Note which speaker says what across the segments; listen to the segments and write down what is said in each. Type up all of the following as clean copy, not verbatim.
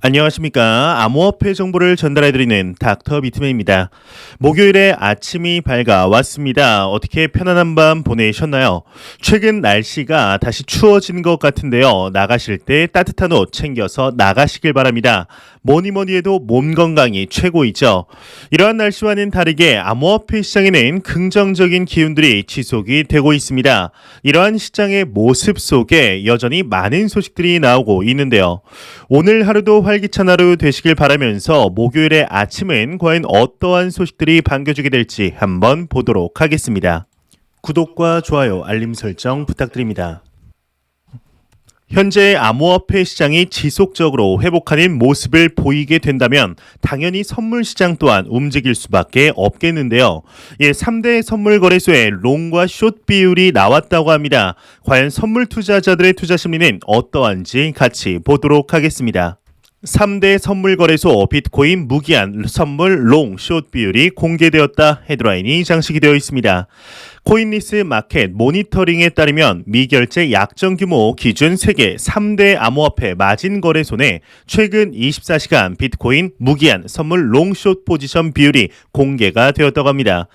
Speaker 1: 안녕하십니까. 암호화폐 정보를 전달해드리는 닥터 비트맨입니다. 목요일에 아침이 밝아왔습니다. 어떻게 편안한 밤 보내셨나요? 최근 날씨가 다시 추워진 것 같은데요. 나가실 때 따뜻한 옷 챙겨서 나가시길 바랍니다. 뭐니 해도 몸 건강이 최고이죠. 이러한 날씨와는 다르게 암호화폐 시장에는 긍정적인 기운들이 지속이 되고 있습니다. 이러한 시장의 모습 속에 여전히 많은 소식들이 나오고 있는데요. 오늘 하루도 활기찬 하루 되시길 바라면서 목요일의 아침은 과연 어떠한 소식들이 반겨주게 될지 한번 보도록 하겠습니다. 구독과 좋아요, 알림 설정 부탁드립니다. 현재 암호화폐 시장이 지속적으로 회복하는 모습을 보이게 된다면 당연히 선물 시장 또한 움직일 수밖에 없겠는데요. 3대 선물 거래소의 롱과 숏 비율이 나왔다고 합니다. 과연 선물 투자자들의 투자 심리는 어떠한지 같이 보도록 하겠습니다. 3대 선물 거래소 비트코인 무기한 선물 롱, 숏 비율이 공개되었다 헤드라인이 장식이 되어 있습니다. 코인리스 마켓 모니터링에 따르면 미결제 약정 규모 기준 세계 3대 암호화폐 마진 거래소 내 최근 24시간 비트코인 무기한 선물 롱숏 포지션 비율이 공개가 되었다고 합니다.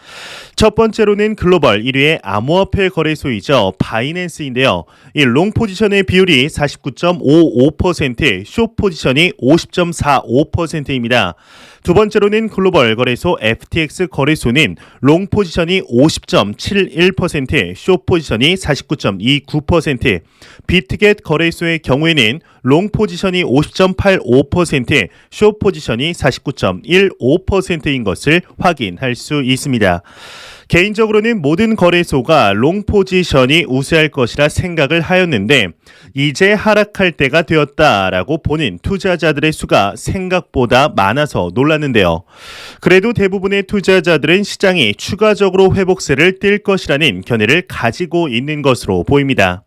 Speaker 1: 첫 번째로는 글로벌 1위의 암호화폐 거래소이죠. 바이낸스인데요. 이 롱 포지션의 비율이 49.55%, 숏 포지션이 50.45%입니다. 두 번째로는 글로벌 거래소 FTX 거래소는 롱 포지션이 50.71%, 숏 포지션이 49.29%, 비트겟 거래소의 경우에는 롱 포지션이 50.85%, 숏 포지션이 49.15%인 것을 확인할 수 있습니다. 개인적으로는 모든 거래소가 롱 포지션이 우세할 것이라 생각을 하였는데 이제 하락할 때가 되었다라고 보는 투자자들의 수가 생각보다 많아서 놀랐는데요. 그래도 대부분의 투자자들은 시장이 추가적으로 회복세를 띨 것이라는 견해를 가지고 있는 것으로 보입니다.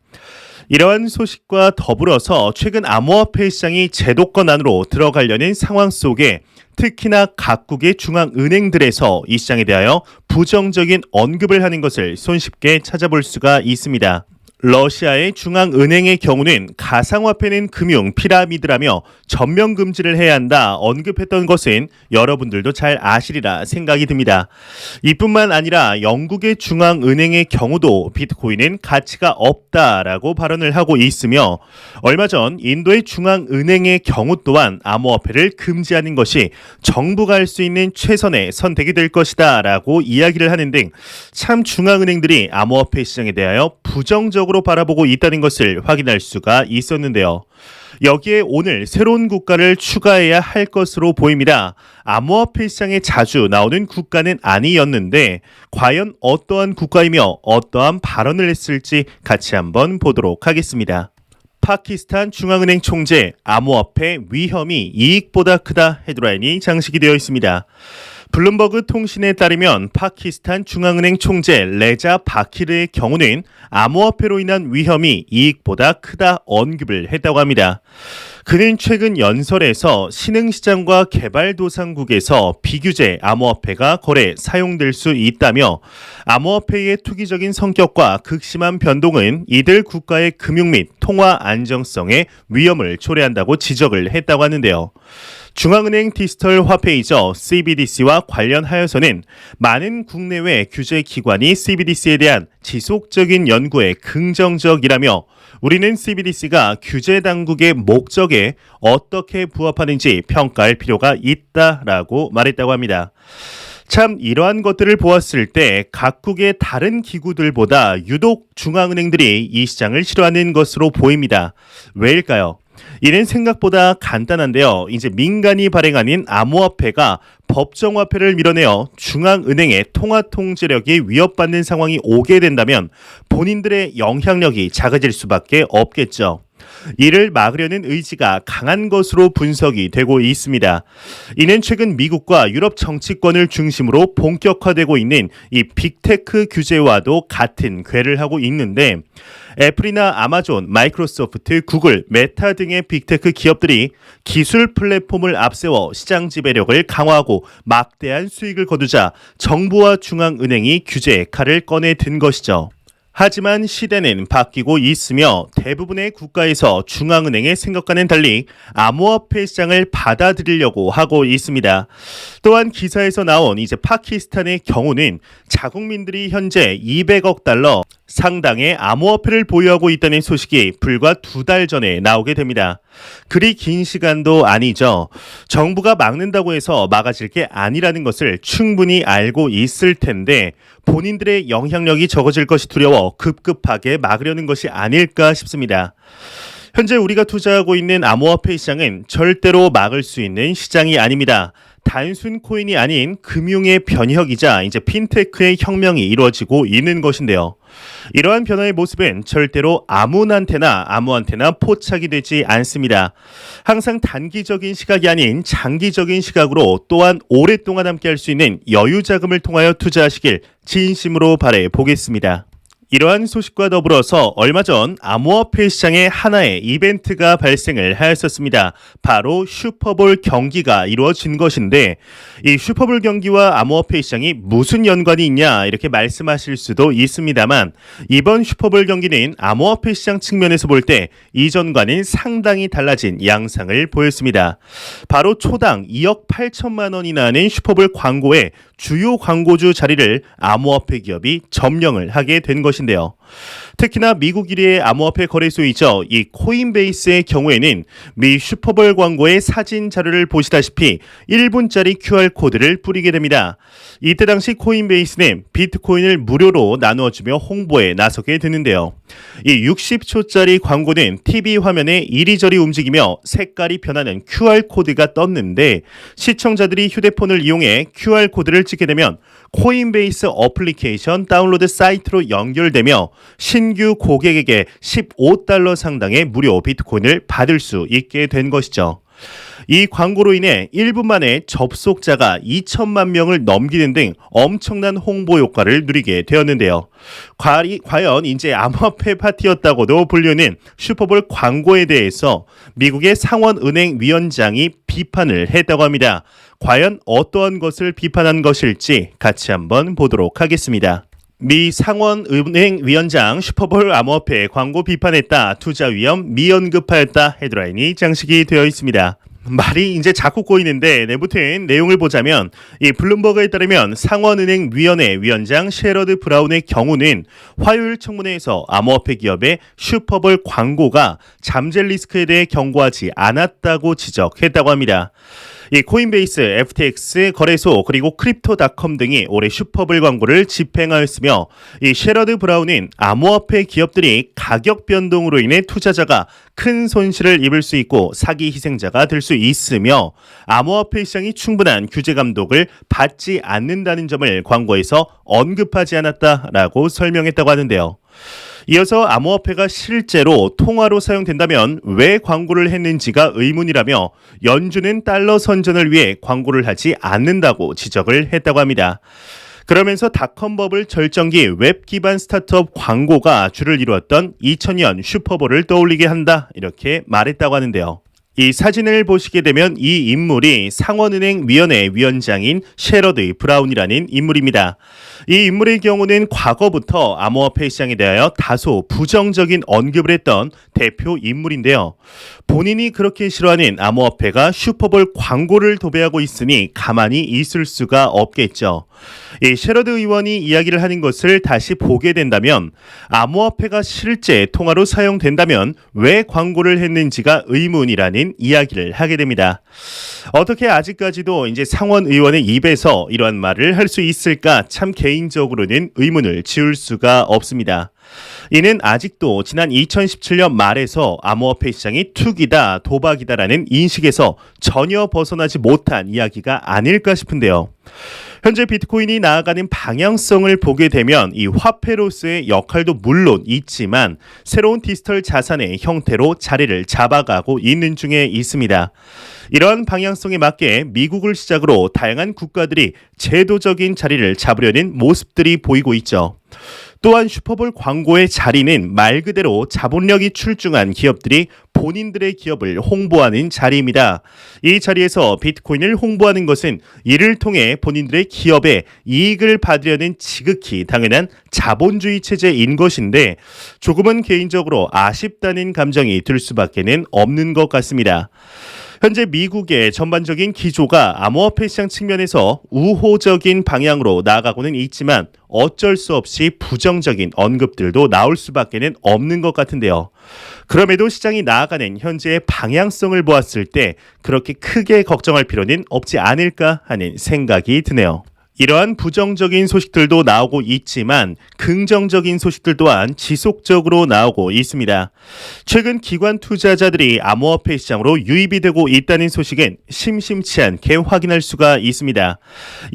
Speaker 1: 이러한 소식과 더불어서 최근 암호화폐 시장이 제도권 안으로 들어가려는 상황 속에 특히나 각국의 중앙은행들에서 이 시장에 대하여 부정적인 언급을 하는 것을 손쉽게 찾아볼 수가 있습니다. 러시아의 중앙은행의 경우는 가상화폐는 금융 피라미드라며 전면 금지를 해야 한다 언급했던 것은 여러분들도 잘 아시리라 생각이 듭니다. 이뿐만 아니라 영국의 중앙은행의 경우도 비트코인은 가치가 없다라고 발언을 하고 있으며 얼마 전 인도의 중앙은행의 경우 또한 암호화폐를 금지하는 것이 정부가 할 수 있는 최선의 선택이 될 것이다 라고 이야기를 하는 등 참 중앙은행들이 암호화폐 시장에 대하여 부정적으로 바라보고 있다는 것을 확인할 수가 있었는데요. 여기에 오늘 새로운 국가를 추가해야 할 것으로 보입니다. 암호화폐 시장에 자주 나오는 국가는 아니었는데 과연 어떠한 국가이며 어떠한 발언을 했을지 같이 한번 보도록 하겠습니다. 파키스탄 중앙은행 총재 암호화폐 위험이 이익보다 크다 헤드라인이 장식이 되어 있습니다. 블룸버그 통신에 따르면 파키스탄 중앙은행 총재 레자 바키르의 경우는 암호화폐로 인한 위험이 이익보다 크다 언급을 했다고 합니다. 그는 최근 연설에서 신흥시장과 개발도상국에서 비규제 암호화폐가 거래 사용될 수 있다며 암호화폐의 투기적인 성격과 극심한 변동은 이들 국가의 금융 및 통화 안정성에 위험을 초래한다고 지적을 했다고 하는데요. 중앙은행 디지털 화폐이죠. CBDC와 관련하여서는 많은 국내외 규제 기관이 CBDC에 대한 지속적인 연구에 긍정적이라며 우리는 CBDC가 규제 당국의 목적에 어떻게 부합하는지 평가할 필요가 있다라고 말했다고 합니다. 참 이러한 것들을 보았을 때 각국의 다른 기구들보다 유독 중앙은행들이 이 시장을 싫어하는 것으로 보입니다. 왜일까요? 이는 생각보다 간단한데요. 이제 민간이 발행하는 암호화폐가 법정화폐를 밀어내어 중앙은행의 통화 통제력이 위협받는 상황이 오게 된다면 본인들의 영향력이 작아질 수밖에 없겠죠. 이를 막으려는 의지가 강한 것으로 분석이 되고 있습니다. 이는 최근 미국과 유럽 정치권을 중심으로 본격화되고 있는 이 빅테크 규제와도 같은 궤를 하고 있는데 애플이나 아마존, 마이크로소프트, 구글, 메타 등의 빅테크 기업들이 기술 플랫폼을 앞세워 시장 지배력을 강화하고 막대한 수익을 거두자 정부와 중앙은행이 규제의 칼을 꺼내 든 것이죠. 하지만 시대는 바뀌고 있으며 대부분의 국가에서 중앙은행의 생각과는 달리 암호화폐 시장을 받아들이려고 하고 있습니다. 또한 기사에서 나온 이제 파키스탄의 경우는 자국민들이 현재 200억 달러 상당의 암호화폐를 보유하고 있다는 소식이 불과 2달 전에 나오게 됩니다. 그리 긴 시간도 아니죠. 정부가 막는다고 해서 막아질 게 아니라는 것을 충분히 알고 있을 텐데 본인들의 영향력이 적어질 것이 두려워 급급하게 막으려는 것이 아닐까 싶습니다. 현재 우리가 투자하고 있는 암호화폐 시장은 절대로 막을 수 있는 시장이 아닙니다. 단순 코인이 아닌 금융의 변혁이자 이제 핀테크의 혁명이 이루어지고 있는 것인데요. 이러한 변화의 모습은 절대로 아무한테나 포착이 되지 않습니다. 항상 단기적인 시각이 아닌 장기적인 시각으로 또한 오랫동안 함께할 수 있는 여유 자금을 통하여 투자하시길 진심으로 바라 보겠습니다. 이러한 소식과 더불어서 얼마 전 암호화폐 시장에 하나의 이벤트가 발생을 하였었습니다. 바로 슈퍼볼 경기가 이루어진 것인데 이 슈퍼볼 경기와 암호화폐 시장이 무슨 연관이 있냐 이렇게 말씀하실 수도 있습니다만 이번 슈퍼볼 경기는 암호화폐 시장 측면에서 볼 때 이전과는 상당히 달라진 양상을 보였습니다. 바로 초당 2억 8천만 원이나 하는 슈퍼볼 광고에 주요 광고주 자리를 암호화폐 기업이 점령을 하게 된 것인데요. 특히나 미국 1위의 암호화폐 거래소이죠. 이 코인베이스의 경우에는 미 슈퍼볼 광고의 사진 자료를 보시다시피 1분짜리 QR코드를 뿌리게 됩니다. 이때 당시 코인베이스는 비트코인을 무료로 나누어주며 홍보에 나서게 되는데요. 이 60초짜리 광고는 TV 화면에 이리저리 움직이며 색깔이 변하는 QR코드가 떴는데 시청자들이 휴대폰을 이용해 QR코드를 찍게 되면 코인베이스 어플리케이션 다운로드 사이트로 연결되며 신규 고객에게 15달러 상당의 무료 비트코인을 받을 수 있게 된 것이죠. 이 광고로 인해 1분 만에 접속자가 2천만 명을 넘기는 등 엄청난 홍보 효과를 누리게 되었는데요. 과연 이제 암호화폐 파티였다고도 불리는 슈퍼볼 광고에 대해서 미국의 상원은행 위원장이 비판을 했다고 합니다. 과연 어떠한 것을 비판한 것일지 같이 한번 보도록 하겠습니다. 미 상원은행 위원장 슈퍼볼 암호화폐 광고 비판했다. 투자 위험 미언급하였다. 헤드라인이 장식이 되어 있습니다. 말이 이제 자꾸 꼬이는데 내부튼 내용을 보자면 이 블룸버그에 따르면 상원은행 위원회 위원장 셰러드 브라운의 경우는 화요일 청문회에서 암호화폐 기업의 슈퍼볼 광고가 잠재 리스크에 대해 경고하지 않았다고 지적했다고 합니다. 이 코인베이스, FTX 거래소 그리고 크립토닷컴 등이 올해 슈퍼볼 광고를 집행하였으며 이 셰러드 브라운은 암호화폐 기업들이 가격 변동으로 인해 투자자가 큰 손실을 입을 수 있고 사기 희생자가 될 수 있으며 암호화폐 시장이 충분한 규제 감독을 받지 않는다는 점을 광고에서 언급하지 않았다라고 설명했다고 하는데요. 이어서 암호화폐가 실제로 통화로 사용된다면 왜 광고를 했는지가 의문이라며 연준은 달러 선전을 위해 광고를 하지 않는다고 지적을 했다고 합니다. 그러면서 닷컴버블 절정기 웹 기반 스타트업 광고가 주를 이루었던 2000년 슈퍼볼을 떠올리게 한다 이렇게 말했다고 하는데요. 이 사진을 보시게 되면 이 인물이 상원은행 위원회 위원장인 셰러드 브라운이라는 인물입니다. 이 인물의 경우는 과거부터 암호화폐 시장에 대하여 다소 부정적인 언급을 했던 대표 인물인데요. 본인이 그렇게 싫어하는 암호화폐가 슈퍼볼 광고를 도배하고 있으니 가만히 있을 수가 없겠죠. 이 셰러드 의원이 이야기를 하는 것을 다시 보게 된다면 암호화폐가 실제 통화로 사용된다면 왜 광고를 했는지가 의문이라는 이야기를 하게 됩니다. 어떻게 아직까지도 이제 상원 의원의 입에서 이러한 말을 할 수 있을까 참 개인적으로는 의문을 지울 수가 없습니다. 이는 아직도 지난 2017년 말에서 암호화폐 시장이 투기다, 도박이다라는 인식에서 전혀 벗어나지 못한 이야기가 아닐까 싶은데요. 현재 비트코인이 나아가는 방향성을 보게 되면 이 화폐로서의 역할도 물론 있지만 새로운 디지털 자산의 형태로 자리를 잡아가고 있는 중에 있습니다. 이러한 방향성에 맞게 미국을 시작으로 다양한 국가들이 제도적인 자리를 잡으려는 모습들이 보이고 있죠. 또한 슈퍼볼 광고의 자리는 말 그대로 자본력이 출중한 기업들이 본인들의 기업을 홍보하는 자리입니다. 이 자리에서 비트코인을 홍보하는 것은 이를 통해 본인들의 기업의 이익을 받으려는 지극히 당연한 자본주의 체제인 것인데 조금은 개인적으로 아쉽다는 감정이 들 수밖에는 없는 것 같습니다. 현재 미국의 전반적인 기조가 암호화폐 시장 측면에서 우호적인 방향으로 나아가고는 있지만 어쩔 수 없이 부정적인 언급들도 나올 수밖에는 없는 것 같은데요. 그럼에도 시장이 나아가는 현재의 방향성을 보았을 때 그렇게 크게 걱정할 필요는 없지 않을까 하는 생각이 드네요. 이러한 부정적인 소식들도 나오고 있지만 긍정적인 소식들 또한 지속적으로 나오고 있습니다. 최근 기관 투자자들이 암호화폐 시장으로 유입이 되고 있다는 소식은 심심치 않게 확인할 수가 있습니다.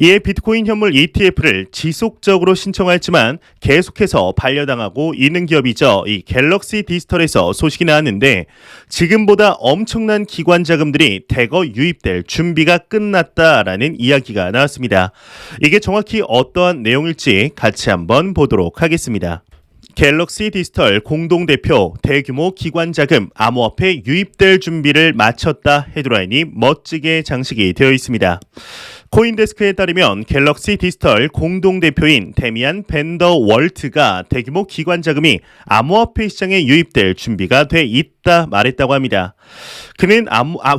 Speaker 1: 이에 비트코인 현물 ETF를 지속적으로 신청했지만 계속해서 반려당하고 있는 기업이죠. 이 갤럭시 디지털에서 소식이 나왔는데 지금보다 엄청난 기관 자금들이 대거 유입될 준비가 끝났다라는 이야기가 나왔습니다. 이게 정확히 어떠한 내용일지 같이 한번 보도록 하겠습니다. 갤럭시 디지털 공동대표 대규모 기관 자금 암호화폐 유입될 준비를 마쳤다 헤드라인이 멋지게 장식이 되어 있습니다. 코인데스크에 따르면 갤럭시 디지털 공동대표인 데미안 밴더 월트가 대규모 기관 자금이 암호화폐 시장에 유입될 준비가 돼 있다 말했다고 합니다. 그는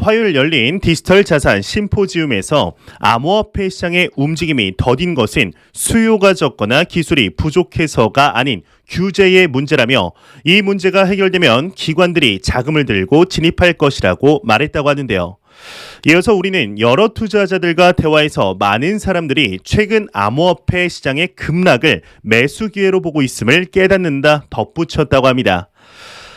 Speaker 1: 화요일 열린 디지털 자산 심포지움에서 암호화폐 시장의 움직임이 더딘 것은 수요가 적거나 기술이 부족해서가 아닌 규제의 문제라며 이 문제가 해결되면 기관들이 자금을 들고 진입할 것이라고 말했다고 하는데요. 이어서 우리는 여러 투자자들과 대화에서 많은 사람들이 최근 암호화폐 시장의 급락을 매수 기회로 보고 있음을 깨닫는다 덧붙였다고 합니다.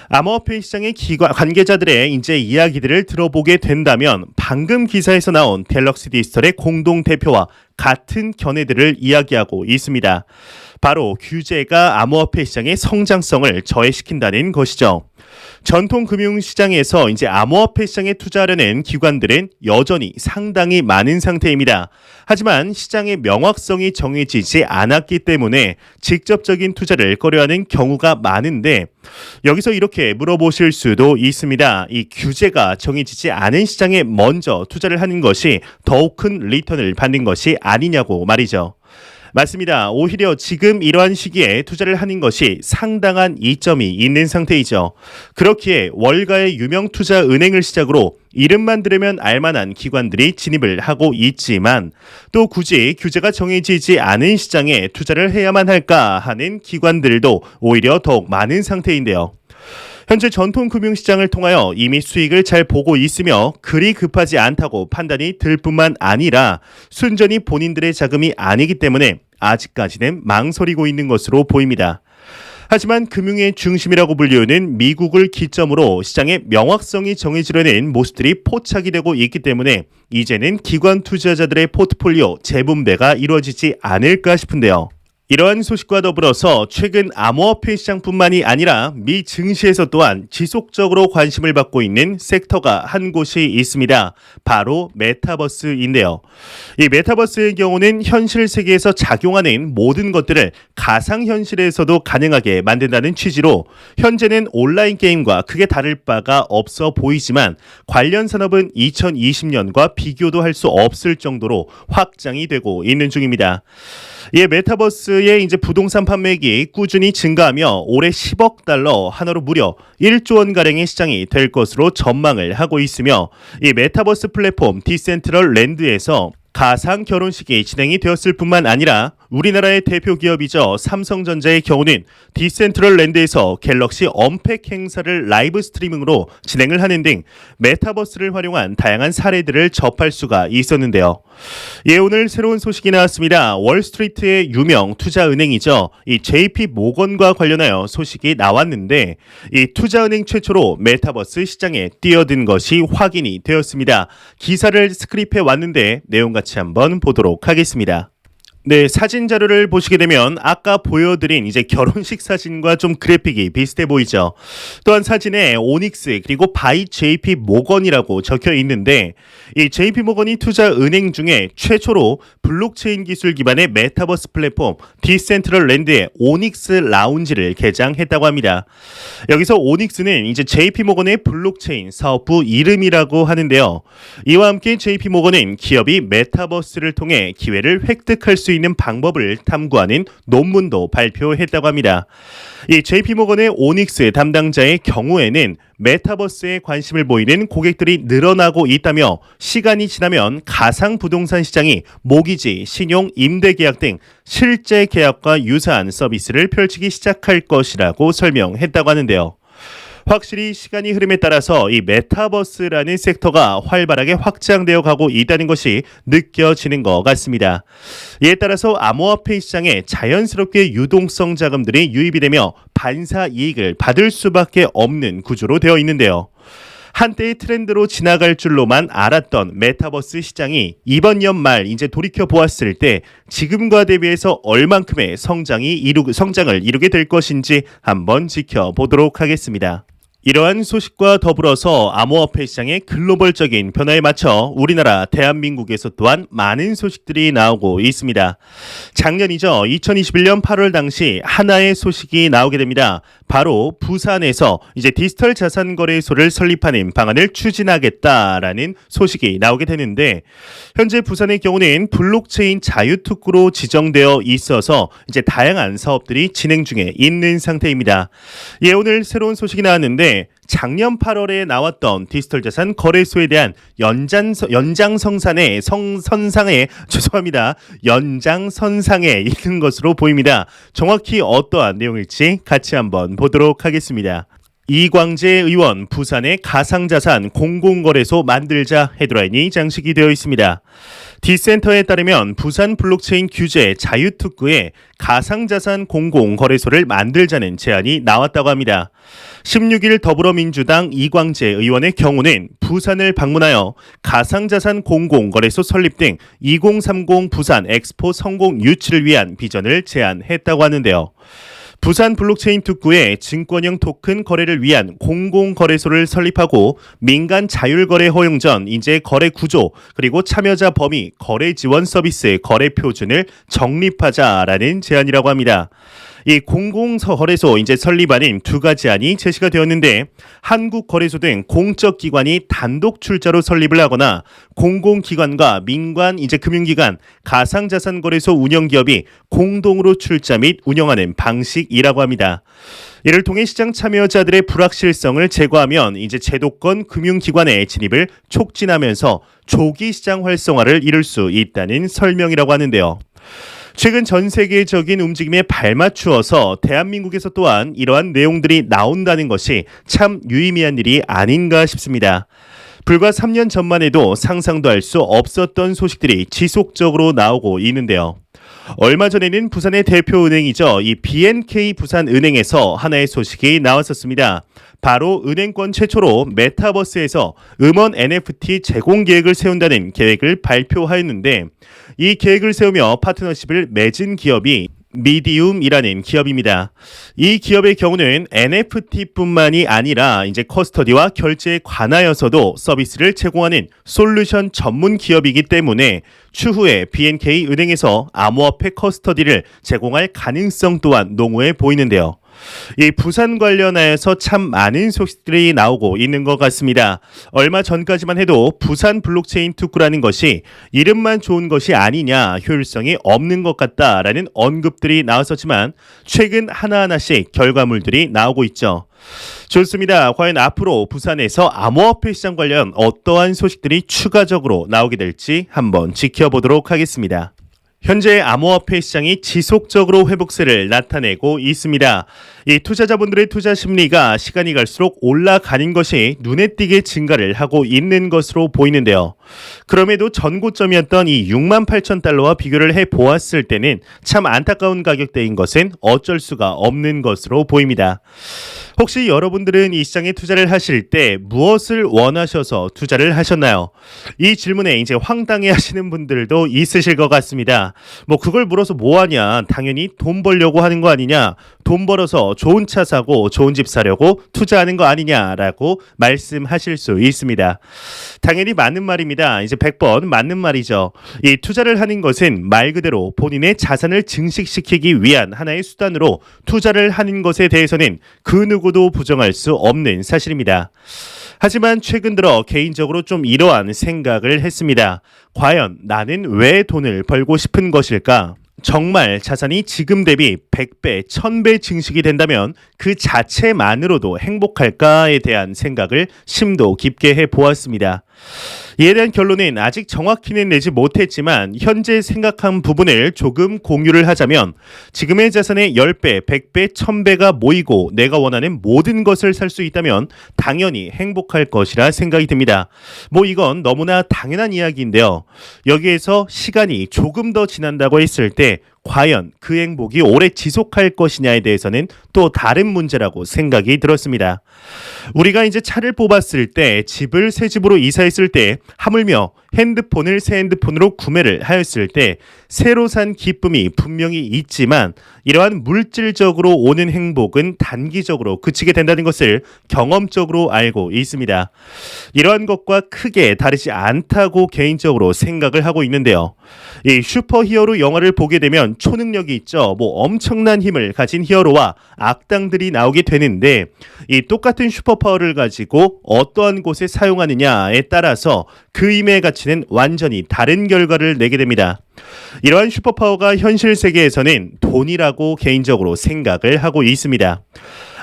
Speaker 1: 암호화폐 시장의 관계자들의 이제 이야기들을 들어보게 된다면 방금 기사에서 나온 갤럭시 디지털의 공동대표와 같은 견해들을 이야기하고 있습니다. 바로 규제가 암호화폐 시장의 성장성을 저해시킨다는 것이죠. 전통 금융시장에서 이제 암호화폐 시장에 투자하려는 기관들은 여전히 상당히 많은 상태입니다. 하지만 시장의 명확성이 정해지지 않았기 때문에 직접적인 투자를 꺼려하는 경우가 많은데 여기서 이렇게 물어보실 수도 있습니다. 이 규제가 정해지지 않은 시장에 먼저 투자를 하는 것이 더욱 큰 리턴을 받는 것이 아니냐고 말이죠. 맞습니다. 오히려 지금 이러한 시기에 투자를 하는 것이 상당한 이점이 있는 상태이죠. 그렇기에 월가의 유명 투자 은행을 시작으로 이름만 들으면 알만한 기관들이 진입을 하고 있지만 또 굳이 규제가 정해지지 않은 시장에 투자를 해야만 할까 하는 기관들도 오히려 더욱 많은 상태인데요. 현재 전통 금융시장을 통하여 이미 수익을 잘 보고 있으며 그리 급하지 않다고 판단이 들 뿐만 아니라 순전히 본인들의 자금이 아니기 때문에 아직까지는 망설이고 있는 것으로 보입니다. 하지만 금융의 중심이라고 불리우는 미국을 기점으로 시장의 명확성이 정해지려는 모습들이 포착이 되고 있기 때문에 이제는 기관 투자자들의 포트폴리오 재분배가 이루어지지 않을까 싶은데요. 이러한 소식과 더불어서 최근 암호화폐 시장뿐만이 아니라 미 증시에서 또한 지속적으로 관심을 받고 있는 섹터가 한 곳이 있습니다. 바로 메타버스인데요. 이 메타버스의 경우는 현실 세계에서 작용하는 모든 것들을 가상현실에서도 가능하게 만든다는 취지로 현재는 온라인 게임과 크게 다를 바가 없어 보이지만 관련 산업은 2020년과 비교도 할 수 없을 정도로 확장이 되고 있는 중입니다. 이 메타버스의 이제 부동산 판매액이 꾸준히 증가하며 올해 10억 달러, 한화로 무려 1조 원 가량의 시장이 될 것으로 전망을 하고 있으며 이 메타버스 플랫폼 디센트럴랜드에서 가상 결혼식이 진행이 되었을 뿐만 아니라 우리나라의 대표 기업이죠. 삼성전자의 경우는 디센트럴랜드에서 갤럭시 언팩 행사를 라이브 스트리밍으로 진행을 하는 등 메타버스를 활용한 다양한 사례들을 접할 수가 있었는데요. 예, 오늘 새로운 소식이 나왔습니다. 월스트리트의 유명 투자은행이죠. 이 JP 모건과 관련하여 소식이 나왔는데 이 투자은행 최초로 메타버스 시장에 뛰어든 것이 확인이 되었습니다. 기사를 스크립해 왔는데 내용 같이 한번 보도록 하겠습니다. 네, 사진 자료를 보시게 되면 아까 보여드린 이제 결혼식 사진과 좀 그래픽이 비슷해 보이죠. 또한 사진에 오닉스 그리고 바이 JP 모건이라고 적혀 있는데 이 JP 모건이 투자 은행 중에 최초로 블록체인 기술 기반의 메타버스 플랫폼 디센트럴랜드의 오닉스 라운지를 개장했다고 합니다. 여기서 오닉스는 이제 JP 모건의 블록체인 사업부 이름이라고 하는데요. 이와 함께 JP 모건은 기업이 메타버스를 통해 기회를 획득할 수 있는 방법을 탐구하는 논문도 발표했다고 합니다. 이 JP모건의 오닉스 담당자의 경우에는 메타버스에 관심을 보이는 고객들이 늘어나고 있다며 시간이 지나면 가상 부동산 시장이 모기지, 신용, 임대 계약 등 실제 계약과 유사한 서비스를 펼치기 시작할 것이라고 설명했다고 하는데요. 확실히 시간이 흐름에 따라서 이 메타버스라는 섹터가 활발하게 확장되어 가고 있다는 것이 느껴지는 것 같습니다. 이에 따라서 암호화폐 시장에 자연스럽게 유동성 자금들이 유입이 되며 반사 이익을 받을 수밖에 없는 구조로 되어 있는데요. 한때의 트렌드로 지나갈 줄로만 알았던 메타버스 시장이 이번 연말 이제 돌이켜 보았을 때 지금과 대비해서 얼만큼의 성장을 이루게 될 것인지 한번 지켜보도록 하겠습니다. 이러한 소식과 더불어서 암호화폐 시장의 글로벌적인 변화에 맞춰 우리나라 대한민국에서 또한 많은 소식들이 나오고 있습니다. 작년이죠. 2021년 8월 당시 하나의 소식이 나오게 됩니다. 바로 부산에서 이제 디지털 자산 거래소를 설립하는 방안을 추진하겠다라는 소식이 나오게 되는데 현재 부산의 경우는 블록체인 자유특구로 지정되어 있어서 이제 다양한 사업들이 진행 중에 있는 상태입니다. 예, 오늘 새로운 소식이 나왔는데 작년 8월에 나왔던 디지털 자산 거래소에 대한 연장선상에 있는 것으로 보입니다. 정확히 어떠한 내용일지 같이 한번 보도록 하겠습니다. 이광재 의원 부산의 가상자산 공공거래소 만들자 헤드라인이 장식이 되어 있습니다. 디센터에 따르면 부산 블록체인 규제 자유특구에 가상자산 공공거래소를 만들자는 제안이 나왔다고 합니다. 16일 더불어민주당 이광재 의원의 경우는 부산을 방문하여 가상자산 공공거래소 설립 등 2030 부산 엑스포 성공 유치를 위한 비전을 제안했다고 하는데요. 부산 블록체인 특구에 증권형 토큰 거래를 위한 공공거래소를 설립하고 민간 자율거래 허용 전 이제 거래 구조 그리고 참여자 범위, 거래 지원 서비스, 거래 표준을 정립하자라는 제안이라고 합니다. 이 공공거래소 이제 설립안인 두 가지 안이 제시가 되었는데 한국거래소 등 공적 기관이 단독 출자로 설립을 하거나 공공기관과 민간 이제 금융기관, 가상자산거래소 운영기업이 공동으로 출자 및 운영하는 방식이라고 합니다. 이를 통해 시장 참여자들의 불확실성을 제거하면 이제 제도권 금융기관의 진입을 촉진하면서 조기 시장 활성화를 이룰 수 있다는 설명이라고 하는데요. 최근 전 세계적인 움직임에 발맞추어서 대한민국에서 또한 이러한 내용들이 나온다는 것이 참 유의미한 일이 아닌가 싶습니다. 불과 3년 전만 해도 상상도 할 수 없었던 소식들이 지속적으로 나오고 있는데요. 얼마 전에는 부산의 대표 은행이죠. 이 BNK 부산은행에서 하나의 소식이 나왔었습니다. 바로 은행권 최초로 메타버스에서 음원 NFT 제공 계획을 세운다는 계획을 발표하였는데 이 계획을 세우며 파트너십을 맺은 기업이 미디움이라는 기업입니다. 이 기업의 경우는 NFT뿐만이 아니라 이제 커스터디와 결제에 관하여서도 서비스를 제공하는 솔루션 전문 기업이기 때문에 추후에 BNK 은행에서 암호화폐 커스터디를 제공할 가능성 또한 농후해 보이는데요. 이 부산 관련해서 참 많은 소식들이 나오고 있는 것 같습니다. 얼마 전까지만 해도 부산 블록체인 특구라는 것이 이름만 좋은 것이 아니냐, 효율성이 없는 것 같다라는 언급들이 나왔었지만 최근 하나하나씩 결과물들이 나오고 있죠. 좋습니다. 과연 앞으로 부산에서 암호화폐 시장 관련 어떠한 소식들이 추가적으로 나오게 될지 한번 지켜보도록 하겠습니다. 현재 암호화폐 시장이 지속적으로 회복세를 나타내고 있습니다. 이 투자자분들의 투자 심리가 시간이 갈수록 올라가는 것이 눈에 띄게 증가를 하고 있는 것으로 보이는데요. 그럼에도 전고점이었던 이 6만 8천 달러와 비교를 해보았을 때는 참 안타까운 가격대인 것은 어쩔 수가 없는 것으로 보입니다. 혹시 여러분들은 이 시장에 투자를 하실 때 무엇을 원하셔서 투자를 하셨나요? 이 질문에 이제 황당해 하시는 분들도 있으실 것 같습니다. 뭐 그걸 물어서 뭐하냐? 당연히 돈 벌려고 하는 거 아니냐? 돈 벌어서 좋은 차 사고 좋은 집 사려고 투자하는 거 아니냐라고 말씀하실 수 있습니다. 당연히 맞는 말입니다. 이제 100번 맞는 말이죠. 이 투자를 하는 것은 말 그대로 본인의 자산을 증식시키기 위한 하나의 수단으로 투자를 하는 것에 대해서는 그 누구도 부정할 수 없는 사실입니다. 하지만 최근 들어 개인적으로 좀 이러한 생각을 했습니다. 과연 나는 왜 돈을 벌고 싶은 것일까? 정말 자산이 지금 대비 100배, 1000배 증식이 된다면 그 자체만으로도 행복할까에 대한 생각을 심도 깊게 해보았습니다. 이에 대한 결론은 아직 정확히는 내지 못했지만 현재 생각한 부분을 조금 공유를 하자면 지금의 자산의 10배, 100배, 1000배가 모이고 내가 원하는 모든 것을 살 수 있다면 당연히 행복할 것이라 생각이 듭니다. 뭐 이건 너무나 당연한 이야기인데요. 여기에서 시간이 조금 더 지난다고 했을 때 과연 그 행복이 오래 지속할 것이냐에 대해서는 또 다른 문제라고 생각이 들었습니다. 우리가 이제 차를 뽑았을 때 집을 새 집으로 이사했을 때 하물며 핸드폰을 새 핸드폰으로 구매를 하였을 때 새로 산 기쁨이 분명히 있지만 이러한 물질적으로 오는 행복은 단기적으로 그치게 된다는 것을 경험적으로 알고 있습니다. 이러한 것과 크게 다르지 않다고 개인적으로 생각을 하고 있는데요. 이 슈퍼히어로 영화를 보게 되면 초능력이 있죠. 뭐 엄청난 힘을 가진 히어로와 악당들이 나오게 되는데 이 똑같은 슈퍼파워를 가지고 어떠한 곳에 사용하느냐에 따라서 그 힘의 가치는 완전히 다른 결과를 내게 됩니다. 이러한 슈퍼파워가 현실 세계에서는 돈이라고 개인적으로 생각을 하고 있습니다.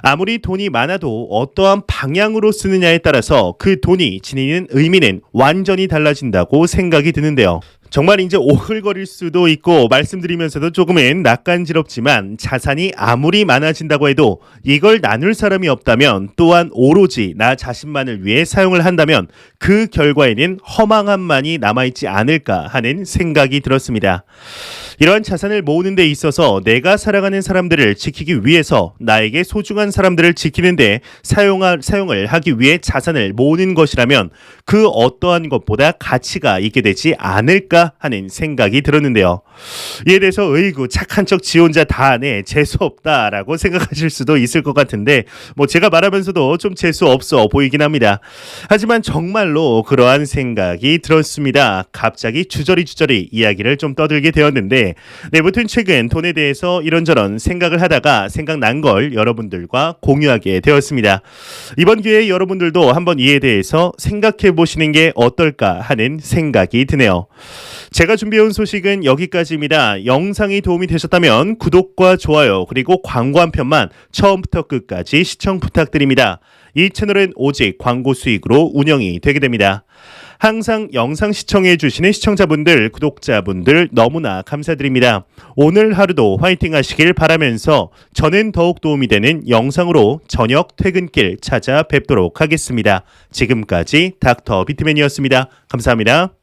Speaker 1: 아무리 돈이 많아도 어떠한 방향으로 쓰느냐에 따라서 그 돈이 지니는 의미는 완전히 달라진다고 생각이 드는데요. 정말 이제 오글거릴 수도 있고 말씀드리면서도 조금은 낯간지럽지만 자산이 아무리 많아진다고 해도 이걸 나눌 사람이 없다면 또한 오로지 나 자신만을 위해 사용을 한다면 그 결과에는 허망함만이 남아있지 않을까 하는 생각이 들었습니다. 이러한 자산을 모으는 데 있어서 내가 사랑하는 사람들을 지키기 위해서 나에게 소중한 사람들을 지키는데 사용을 하기 위해 자산을 모으는 것이라면 그 어떠한 것보다 가치가 있게 되지 않을까 하는 생각이 들었는데요. 이에 대해서 의구 착한 척 지 혼자 다 하네 재수없다라고 생각하실 수도 있을 것 같은데 뭐 제가 말하면서도 좀 재수없어 보이긴 합니다. 하지만 정말로 그러한 생각이 들었습니다. 갑자기 주저리 이야기를 좀 떠들게 되었는데 무튼 최근 돈에 대해서 이런저런 생각을 하다가 생각난 걸 여러분들과 공유하게 되었습니다. 이번 기회에 여러분들도 한번 이에 대해서 생각해 보시는 게 어떨까 하는 생각이 드네요. 제가 준비해온 소식은 여기까지입니다. 영상이 도움이 되셨다면 구독과 좋아요 그리고 광고 한 편만 처음부터 끝까지 시청 부탁드립니다. 이 채널은 오직 광고 수익으로 운영이 되게 됩니다. 항상 영상 시청해 주시는 시청자분들, 구독자분들 너무나 감사드립니다. 오늘 하루도 화이팅 하시길 바라면서 저는 더욱 도움이 되는 영상으로 저녁 퇴근길 찾아뵙도록 하겠습니다. 지금까지 닥터 비트맨이었습니다. 감사합니다.